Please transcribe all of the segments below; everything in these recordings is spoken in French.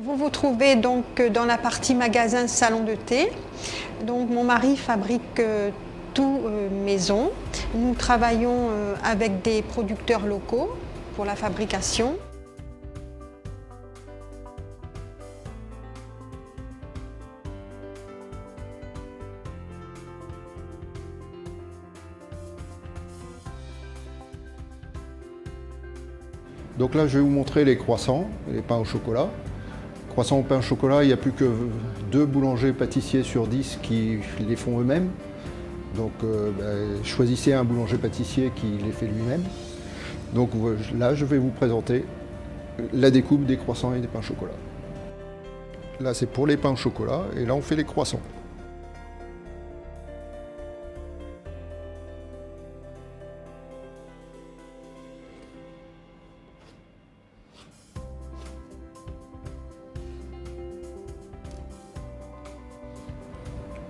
Vous vous trouvez donc dans la partie magasin salon de thé. Donc mon mari fabrique tout maison. Nous travaillons avec des producteurs locaux pour la fabrication. Donc là, je vais vous montrer les croissants, les pains au chocolat. Croissants au pain au chocolat, il n'y a plus que 2 boulangers pâtissiers sur 10 qui les font eux-mêmes. Donc choisissez un boulanger pâtissier qui les fait lui-même. Donc là, je vais vous présenter la découpe des croissants et des pains au chocolat. Là, c'est pour les pains au chocolat et là, on fait les croissants.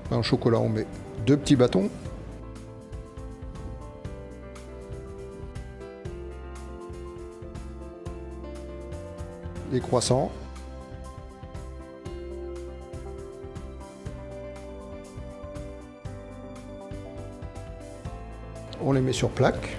Pain au chocolat, on met 2 petits bâtons. Les croissants. On les met sur plaque.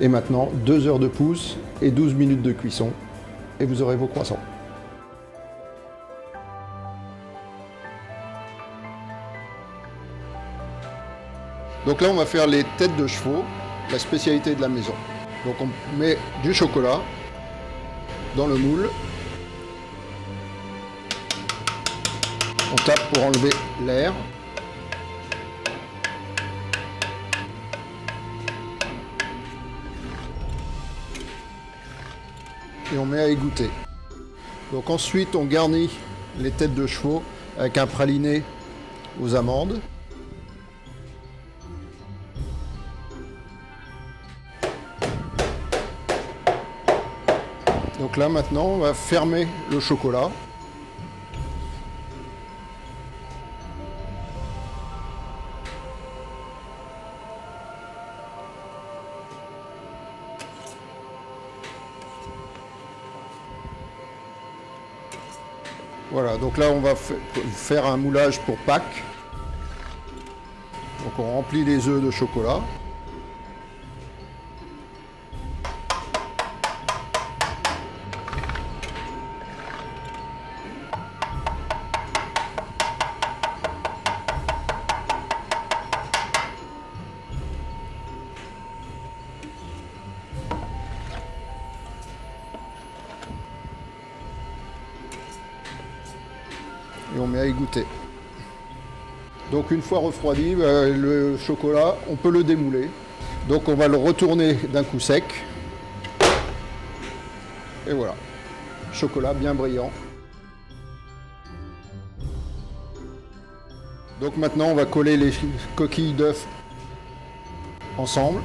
Et maintenant, 2 heures de pousse et 12 minutes de cuisson. Et vous aurez vos croissants. Donc là, on va faire les têtes de chevaux, la spécialité de la maison. Donc on met du chocolat dans le moule. On tape pour enlever l'air. Et on met à égoutter. Donc ensuite, on garnit les têtes de chevaux avec un praliné aux amandes. Donc là, maintenant, on va fermer le chocolat. Voilà, donc là on va faire un moulage pour Pâques. Donc on remplit les œufs de chocolat. Et on met à égoutter. Donc une fois refroidi, le chocolat, on peut le démouler. Donc on va le retourner d'un coup sec. Et voilà, chocolat bien brillant. Donc maintenant on va coller les coquilles d'œufs ensemble.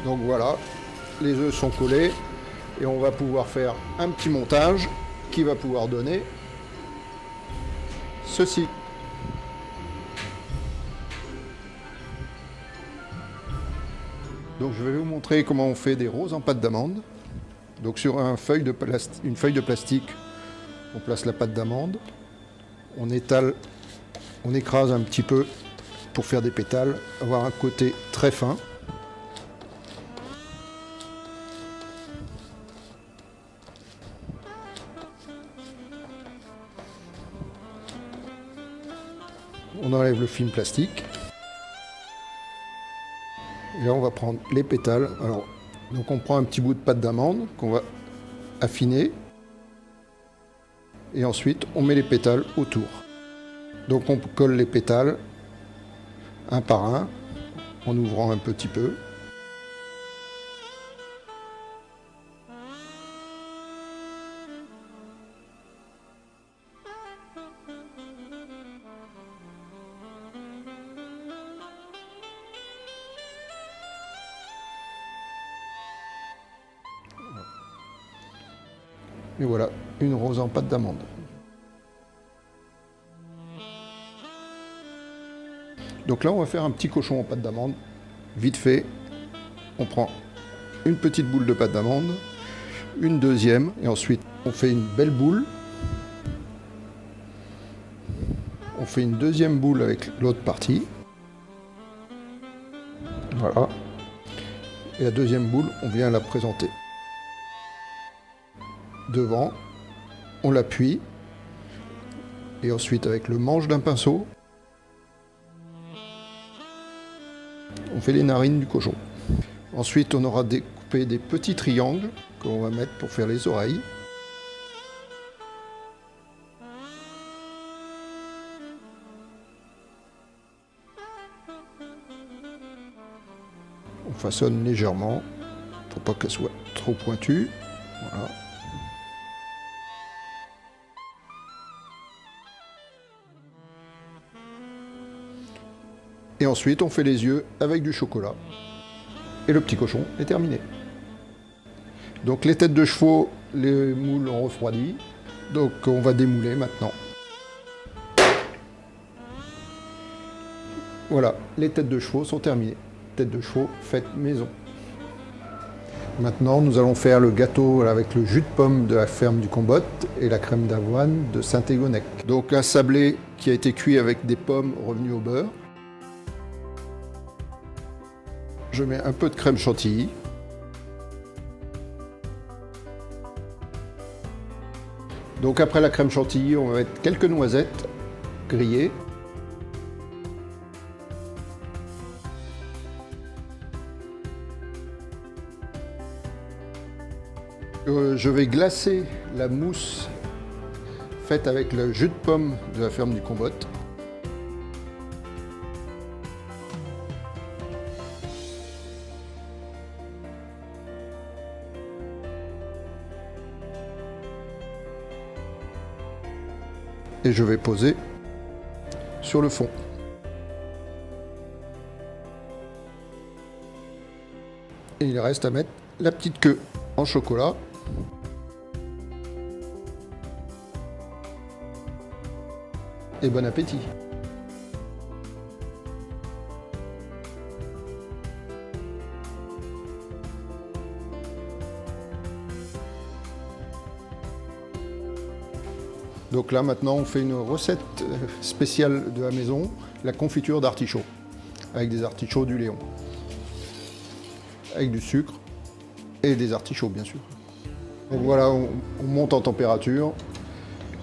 Donc voilà, les œufs sont collés et on va pouvoir faire un petit montage qui va pouvoir donner ceci. Donc je vais vous montrer comment on fait des roses en pâte d'amande. Donc sur une feuille de plastique, on place la pâte d'amande, on étale, on écrase un petit peu pour faire des pétales, avoir un côté très fin. On enlève le film plastique. Et là, on va prendre les pétales. Alors, donc on prend un petit bout de pâte d'amande qu'on va affiner. Et ensuite, on met les pétales autour. Donc on colle les pétales un par un, en ouvrant un petit peu. Et voilà, une rose en pâte d'amande. Donc là, on va faire un petit cochon en pâte d'amande. Vite fait, on prend une petite boule de pâte d'amande, une deuxième, et ensuite on fait une belle boule. On fait une deuxième boule avec l'autre partie. Voilà. Et la deuxième boule, on vient la présenter devant, on l'appuie, et ensuite avec le manche d'un pinceau, on fait les narines du cochon. Ensuite, on aura découpé des petits triangles qu'on va mettre pour faire les oreilles. On façonne légèrement pour pas qu'elle soit trop pointue. Voilà. Et ensuite, on fait les yeux avec du chocolat. Et le petit cochon est terminé. Donc les têtes de chevaux, les moules ont refroidi. Donc on va démouler maintenant. Voilà, les têtes de chevaux sont terminées. Têtes de chevaux faites maison. Maintenant, nous allons faire le gâteau avec le jus de pomme de la ferme du Combotte et la crème d'avoine de Saint-Égonec. Donc un sablé qui a été cuit avec des pommes revenues au beurre. Je mets un peu de crème chantilly. Donc après la crème chantilly, on va mettre quelques noisettes grillées. Je vais glacer la mousse faite avec le jus de pomme de la ferme du Combotte. Et je vais poser sur le fond. Et il reste à mettre la petite queue en chocolat. Et bon appétit! Donc là maintenant on fait une recette spéciale de la maison, la confiture d'artichaut, avec des artichauts du Léon, avec du sucre et des artichauts bien sûr. Donc voilà, on monte en température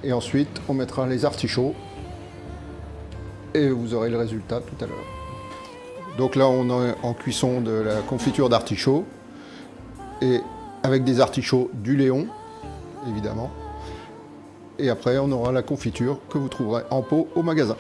et ensuite on mettra les artichauts et vous aurez le résultat tout à l'heure. Donc là on est en cuisson de la confiture d'artichaut et avec des artichauts du Léon évidemment. Et après, on aura la confiture que vous trouverez en pot au magasin.